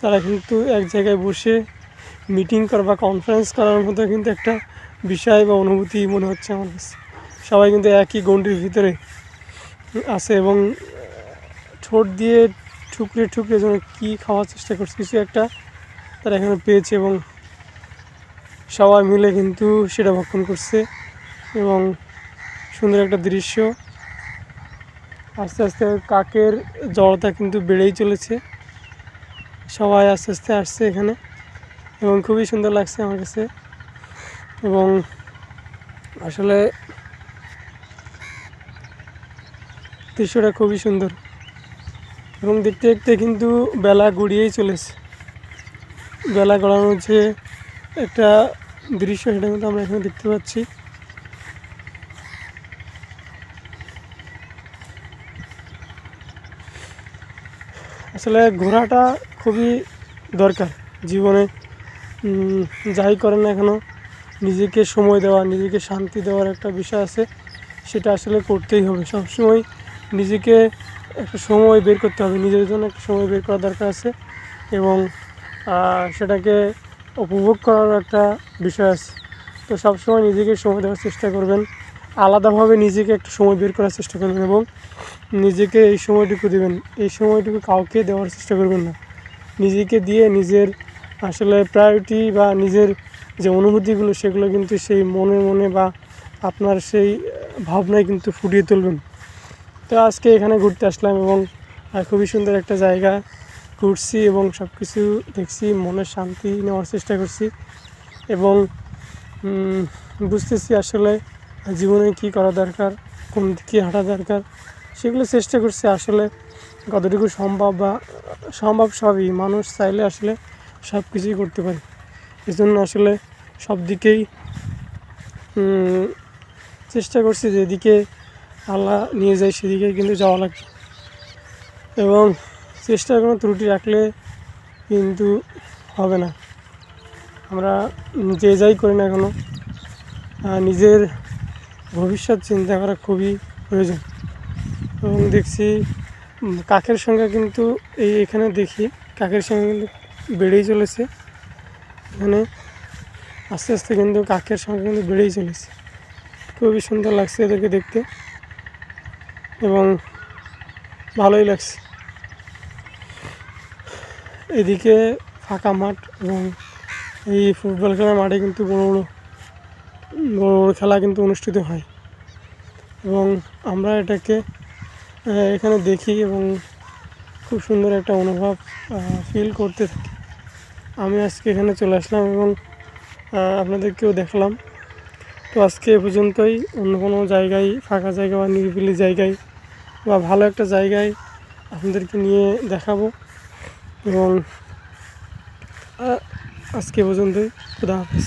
তারা কিন্তু এক জায়গায় বসে মিটিং করা বা কনফারেন্স করার মতো কিন্তু একটা বিষয় বা অনুভূতি মনে হচ্ছে আমার কাছে। সবাই কিন্তু একই গণ্ডির ভিতরে আছে এবং ঠোঁট দিয়ে ঠুকরে ঠুকরে যেন কী খাওয়ার চেষ্টা করছে, কিছু একটা তারা এখানে পেয়েছে এবং সবাই মিলে কিন্তু সেটা ভক্ষণ করছে। এবং সুন্দর একটা দৃশ্য। আস্তে আস্তে কাকের জড়তা কিন্তু বেড়েই চলেছে, সবাই আস্তে আস্তে আসছে এখানে এবং খুবই সুন্দর লাগছে আমার কাছে। এবং আসলে দৃশ্যটা খুবই সুন্দর এবং দেখতে দেখতে কিন্তু বেলা গড়িয়েই চলেছে। বেলা গড়ানোর যে একটা দৃশ্য সেটা কিন্তু আমরা এখানে দেখতে পাচ্ছি। আসলে ঘোরাটা খুবই দরকার জীবনে। যাই করেন না কেন, নিজেকে সময় দেওয়া, নিজেকে শান্তি দেওয়ার একটা বিষয় আছে, সেটা আসলে করতেই হবে। সবসময় নিজেকে একটা সময় বের করতে হবে, নিজের জন্য একটা সময় বের করার দরকার আছে এবং সেটাকে উপভোগ করার একটা বিষয় আছে। তো সবসময় নিজেকে সময় দেওয়ার চেষ্টা করবেন, আলাদাভাবে নিজেকে একটা সময় বের করার চেষ্টা করবেন এবং নিজেকে এই সময়টুকু দেবেন। এই সময়টুকু কাউকে দেওয়ার চেষ্টা করবেন না, নিজেকে দিয়ে নিজের আসলে প্রায়োরিটি বা নিজের যে অনুভূতিগুলো সেগুলো কিন্তু সেই মনে বা আপনার সেই ভাবনায় কিন্তু ফুটিয়ে তুলবেন। তো আজকে এখানে ঘুরতে আসলাম এবং খুবই সুন্দর একটা জায়গা ঘুরছি এবং সব কিছু দেখছি, মনের শান্তি নেওয়ার চেষ্টা করছি এবং বুঝতেছি আসলে জীবনে কী করা দরকার, কোন দিকে হাঁটা দরকার, সেগুলো চেষ্টা করছি। আসলে কতটুকু সম্ভব সবই মানুষ চাইলে আসলে সব কিছুই করতে পারে। এই জন্য আসলে সব দিকেই চেষ্টা করছি, যেদিকে আল্লাহ নিয়ে যায় সেদিকে কিন্তু যাওয়া লাগবে এবং চেষ্টার কোনো ত্রুটি রাখলে কিন্তু হবে না। আমরা যে যাই করি না কেন নিজের ভবিষ্যৎ চিন্তা করা খুবই প্রয়োজন। এবং দেখছি কাকের সংখ্যা কিন্তু এখানে দেখি কাকের সংখ্যা কিন্তু বেড়েই চলেছে। এখানে আস্তে আস্তে কিন্তু কাকের সংখ্যা কিন্তু বেড়েই চলেছে। খুবই সুন্দর লাগছে এদেরকে দেখতে এবং ভালোই লাগছে। এদিকে ফাঁকা মাঠ এবং এই ফুটবল খেলার মাঠে কিন্তু বড় বড় খেলা কিন্তু অনুষ্ঠিত হয় এবং আমরা এটাকে এখানে দেখি এবং খুব সুন্দর একটা অনুভব ফিল করতে থাকি। আমি আজকে এখানে চলে আসলাম এবং আপনাদেরকেও দেখলাম। তো আজকে এ পর্যন্তই। অন্য কোনো জায়গায়, ফাঁকা জায়গা বা নিরিবিলি জায়গায় বা ভালো একটা জায়গায় আপনাদেরকে নিয়ে দেখাবো এবং আজকে এ পর্যন্তই। খুদা হাফেজ।